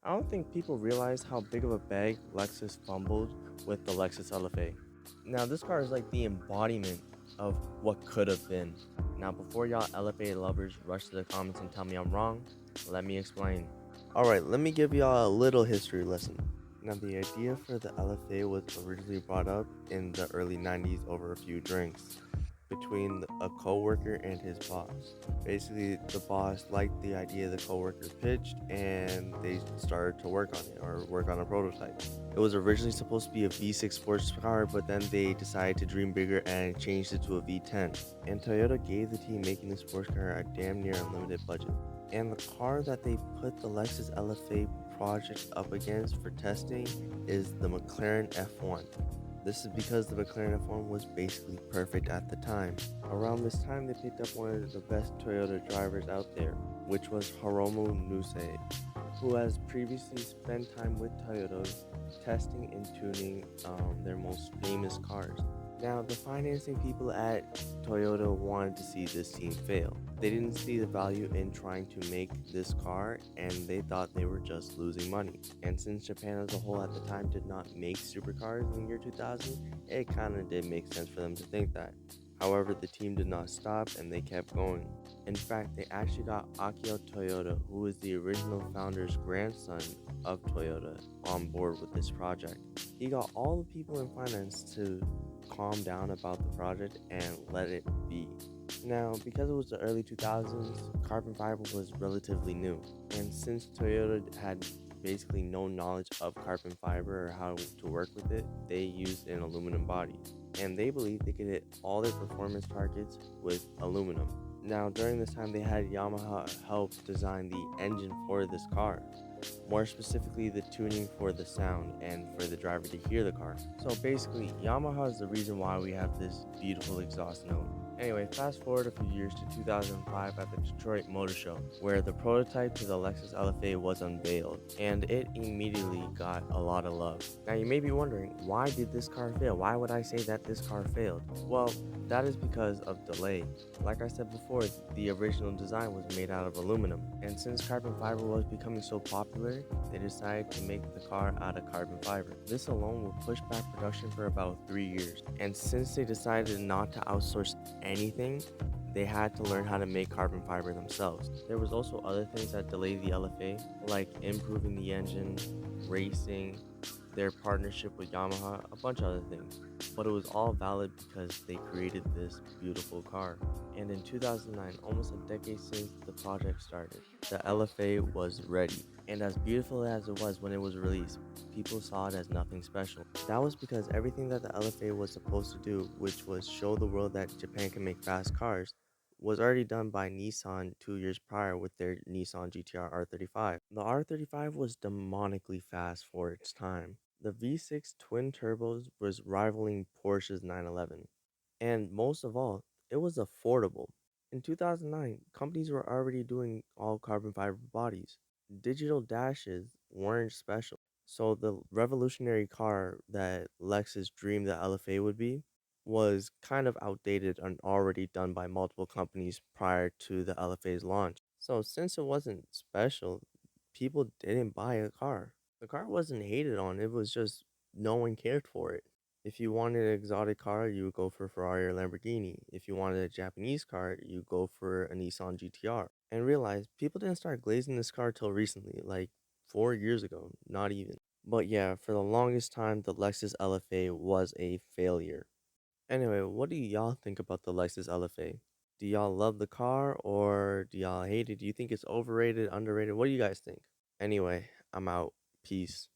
I don't think people realize how big of a bag Lexus fumbled with the Lexus LFA. Now, this car is like the embodiment of what could have been. Now, before y'all LFA lovers rush to the comments and tell me I'm wrong, let me explain. Alright, let me give y'all a little history lesson. Now, the idea for the LFA was originally brought up in the early 90s over a few drinks between a coworker and his boss. Basically, the boss liked the idea the coworker pitched and they started to work on it or work on a prototype. It was originally supposed to be a V6 sports car, but then they decided to dream bigger and changed it to a V10. And Toyota gave the team making the sports car a damn near unlimited budget. And the car that they put the Lexus LFA project up against for testing is the McLaren F1. This is because the McLaren F1 was basically perfect at the time. Around this time, they picked up one of the best Toyota drivers out there, which was Hiromu Nusei, who has previously spent time with Toyota testing and tuning their most famous cars. Now, the financing people at Toyota wanted to see this team fail. They didn't see the value in trying to make this car and they thought they were just losing money. And since Japan as a whole at the time did not make supercars in the year 2000, it kind of did make sense for them to think that. However, the team did not stop and they kept going. In fact, they actually got Akio Toyota, who was the original founder's grandson of Toyota, on board with this project. He got all the people in finance to calm down about the project and let it be. Now, because it was the early 2000s, carbon fiber was relatively new. And since Toyota had basically no knowledge of carbon fiber or how to work with it, they used an aluminum body. And they believed they could hit all their performance targets with aluminum. Now, during this time, they had Yamaha help design the engine for this car, more specifically the tuning for the sound and for the driver to hear the car. So basically, Yamaha is the reason why we have this beautiful exhaust note. Anyway, fast forward a few years to 2005 at the Detroit Motor Show, where the prototype to the Lexus LFA was unveiled, and it immediately got a lot of love. Now you may be wondering, why did this car fail? Why would I say that this car failed? Well, that is because of delay. Like I said before, the original design was made out of aluminum, and since carbon fiber was becoming so popular, they decided to make the car out of carbon fiber. This alone would push back production for about 3 years, and since they decided not to outsource anything, they had to learn how to make carbon fiber themselves. There was also other things that delayed the LFA, like improving the engine, racing, their partnership with Yamaha, a bunch of other things. But it was all valid because they created this beautiful car. And in 2009, almost a decade since the project started, the LFA was ready. And as beautiful as it was when it was released, people saw it as nothing special. That was because everything that the LFA was supposed to do, which was show the world that Japan can make fast cars, was already done by Nissan 2 years prior with their Nissan GTR R35. The R35 was demonically fast for its time. The V6 twin turbos was rivaling Porsche's 911. And most of all, it was affordable. In 2009, companies were already doing all carbon fiber bodies. Digital dashes weren't special. So the revolutionary car that Lexus dreamed the LFA would be was kind of outdated and already done by multiple companies prior to the LFA's launch. So since it wasn't special, people didn't buy a car. The car wasn't hated on, it was just no one cared for it. If you wanted an exotic car, you would go for a Ferrari or Lamborghini. If you wanted a Japanese car, you go for a Nissan GTR. And realize people didn't start glazing this car till recently, like 4 years ago, not even. But yeah, for the longest time, the Lexus LFA was a failure. Anyway, what do y'all think about the Lexus LFA? Do y'all love the car or do y'all hate it? Do you think it's overrated, underrated? What do you guys think? Anyway, I'm out. Peace.